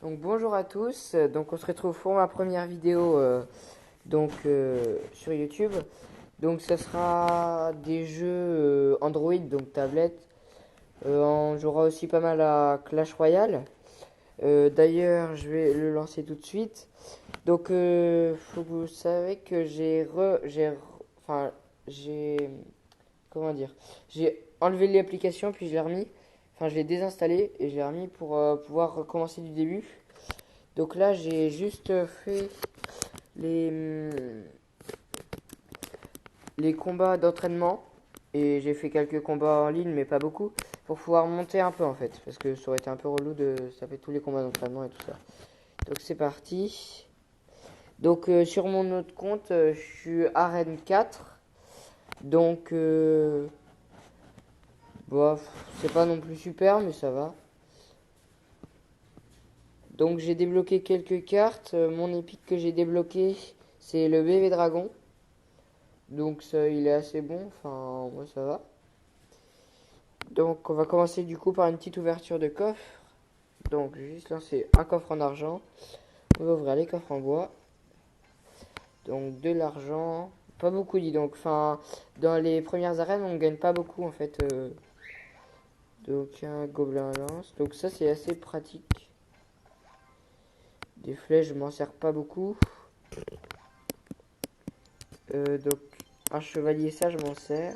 Donc bonjour à tous, donc on se retrouve pour ma première vidéo sur YouTube. Donc ça sera des jeux Android, donc tablette. On jouera aussi pas mal à Clash Royale. D'ailleurs je vais le lancer tout de suite. Donc faut que vous savez que j'ai comment dire, j'ai enlevé l'application puis je l'ai remis. Enfin, je l'ai désinstallé et je l'ai remis pour pouvoir recommencer du début. Donc là, j'ai juste fait les, les combats d'entraînement. Et j'ai fait quelques combats en ligne, mais pas beaucoup. Pour pouvoir monter un peu en fait. Parce que ça aurait été un peu relou de taper tous les combats d'entraînement et tout ça. Donc c'est parti. Donc sur mon autre compte, je suis arène 4. Donc bof, c'est pas non plus super, mais ça va. Donc j'ai débloqué quelques cartes. Mon épique que j'ai débloqué, c'est le bébé dragon. Donc ça, il est assez bon. Enfin, moi ça va. Donc on va commencer du coup par une petite ouverture de coffre. Donc je vais juste lancer un coffre en argent. On va ouvrir les coffres en bois. Donc de l'argent. Pas beaucoup dis donc. Enfin, dans les premières arènes, on ne gagne pas beaucoup en fait. Donc un gobelin à lance. Donc ça c'est assez pratique. Des flèches, je m'en sers pas beaucoup. Donc un chevalier, ça je m'en sers.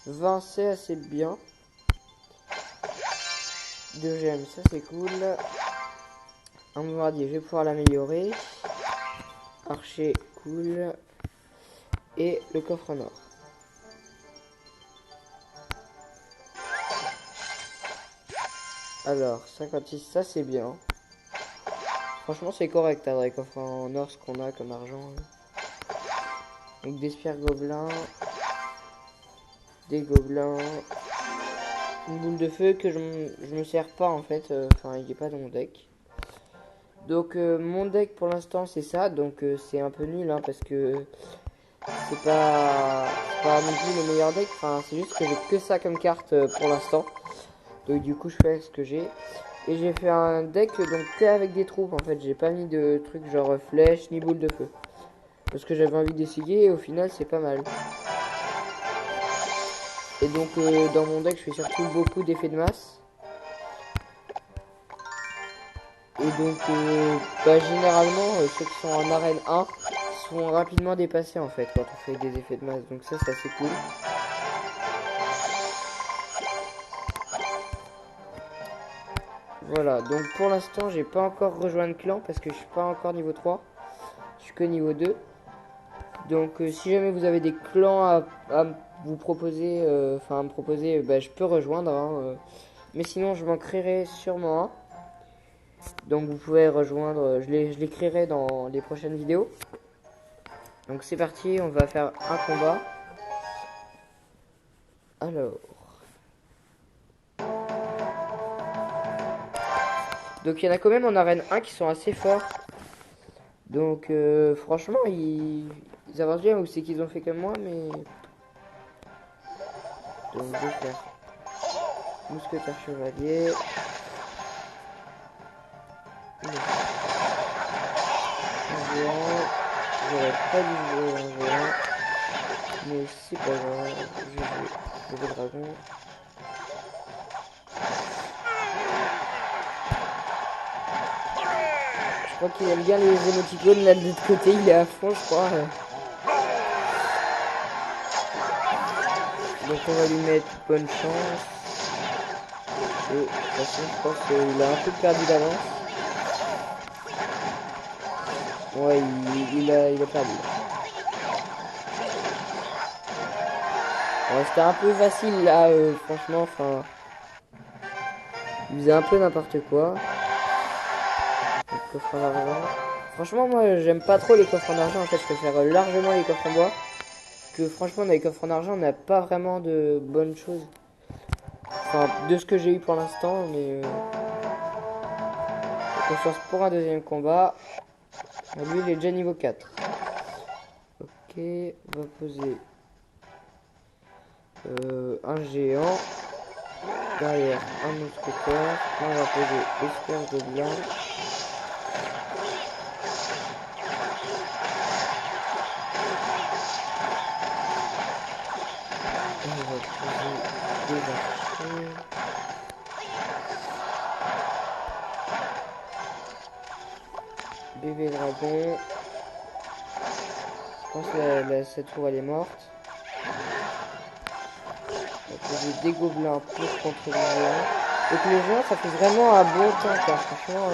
20 c'est assez bien. 2 gemmes, ça c'est cool. Un bombardier, je vais pouvoir l'améliorer. Archer, cool. Et le coffre en or. Alors, 56, ça c'est bien. Franchement, c'est correct hein, dans les coffres en or ce qu'on a comme argent. Donc des spires gobelins. Des gobelins. Une boule de feu que je me sers pas en fait. Enfin, il n'est pas dans mon deck. Donc mon deck pour l'instant c'est ça. Donc c'est un peu nul hein, parce que c'est pas non plus le meilleur deck. Enfin, c'est juste que j'ai que ça comme carte pour l'instant. Donc du coup je fais ce que j'ai. Et j'ai fait un deck donc que avec des troupes en fait. J'ai pas mis de trucs genre flèche ni boule de feu. Parce que j'avais envie d'essayer et au final c'est pas mal. Et donc dans mon deck je fais surtout beaucoup d'effets de masse. Et donc généralement ceux qui sont en arène 1 sont rapidement dépassés en fait quand on fait des effets de masse. Donc ça c'est assez cool. Voilà, donc pour l'instant j'ai pas encore rejoint le clan parce que je suis pas encore niveau 3. Je suis que niveau 2. Donc si jamais vous avez des clans à vous proposer, à me proposer, je peux rejoindre. Hein, mais sinon je m'en créerai sûrement un. Donc vous pouvez rejoindre, je les créerai dans les prochaines vidéos. Donc c'est parti, on va faire un combat. Alors. Donc il y en a quand même en arène 1 qui sont assez forts. Donc franchement ils avancent bien, ou c'est qu'ils ont fait comme moi, mais... Donc je vais faire mousquetaire chevalier. Un géant. J'aurais pas dû jouer un géant. Mais c'est pas grave. Je joue le dragon. Je crois qu'il aime bien les émoticônes là de l'autre côté. Il est à fond je crois. Donc on va lui mettre bonne chance. Et de toute façon je pense qu'il a un peu perdu d'avance. Ouais, il a perdu. Ouais, c'était un peu facile là, franchement, enfin... Il faisait un peu n'importe quoi. Coffre en argent. Franchement, moi, j'aime pas trop les coffres en argent. En fait, je préfère largement les coffres en bois. Parce que franchement, dans les coffres en argent, on n'a pas vraiment de bonnes choses. Enfin, de ce que j'ai eu pour l'instant, mais... on se lance pour un deuxième combat. Lui, il est déjà niveau 4. Ok, on va poser un géant. Derrière un mousquetaire. Là, on va poser esper gobelin. On va poser des archers. Bébé dragon. Je pense que cette tour elle est morte. On va poser des gobelins pour contre les géants. Donc les géants ça fait vraiment un bon tank hein, franchement.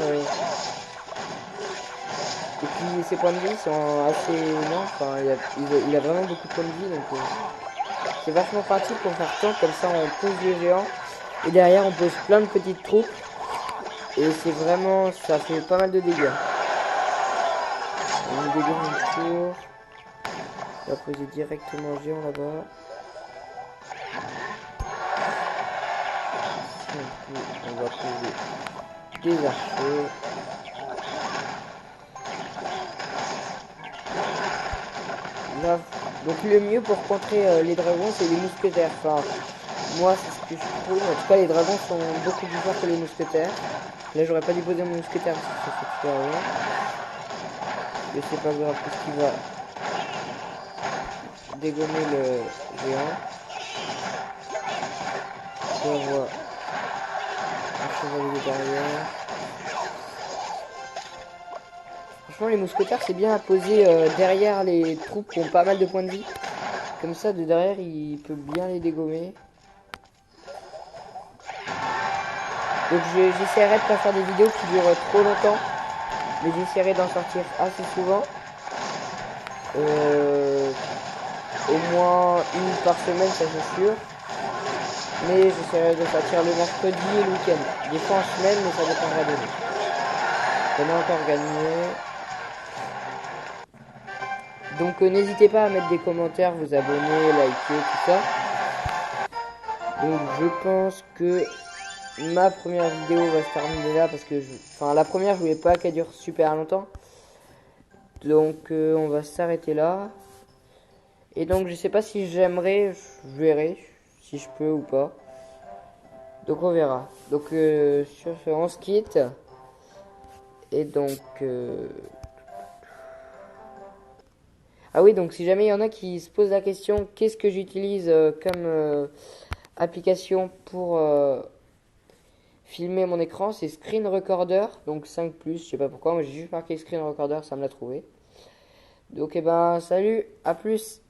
Et puis ses points de vie sont assez longs. Enfin, il a vraiment beaucoup de points de vie donc c'est vachement pratique pour faire tank. Comme ça on pose les géants et derrière on pose plein de petites troupes. Et c'est vraiment, ça fait pas mal de dégâts. On dégage une tour. On va poser directement un géant là-bas. On va poser des archers. Là, donc le mieux pour contrer les dragons, c'est les mousquetaires. Enfin, moi, c'est ce que je trouve. En tout cas, les dragons sont beaucoup plus forts que les mousquetaires. Là, j'aurais pas dû poser mon mousquetaire parce que ça fait super rien. Mais c'est pas grave parce qu'il va dégommer le géant. On voit un chevalier derrière. Franchement, les mousquetaires, c'est bien à poser derrière les troupes qui ont pas mal de points de vie. Comme ça, de derrière, il peut bien les dégommer. Donc, j'essaierai de pas faire des vidéos qui durent trop longtemps. Mais j'essaierai d'en sortir assez souvent. Au moins une par semaine, ça c'est sûr. Mais j'essaierai de sortir le mercredi et le week-end. Des fois en semaine, mais ça dépendra de nous. On a encore gagné. Donc n'hésitez pas à mettre des commentaires, vous abonner, liker, tout ça. Donc je pense que ma première vidéo va se terminer là parce que la première je voulais pas qu'elle dure super longtemps. Donc on va s'arrêter là. Et donc je sais pas si j'aimerais, je verrai si je peux ou pas. Donc on verra. Donc sur ce on se quitte. Et donc ah oui, donc si jamais il y en a qui se posent la question, qu'est-ce que j'utilise comme application pour filmer mon écran, c'est Screen Recorder, donc 5+, je sais pas pourquoi, moi j'ai juste marqué Screen Recorder, ça me l'a trouvé. Donc salut, à plus.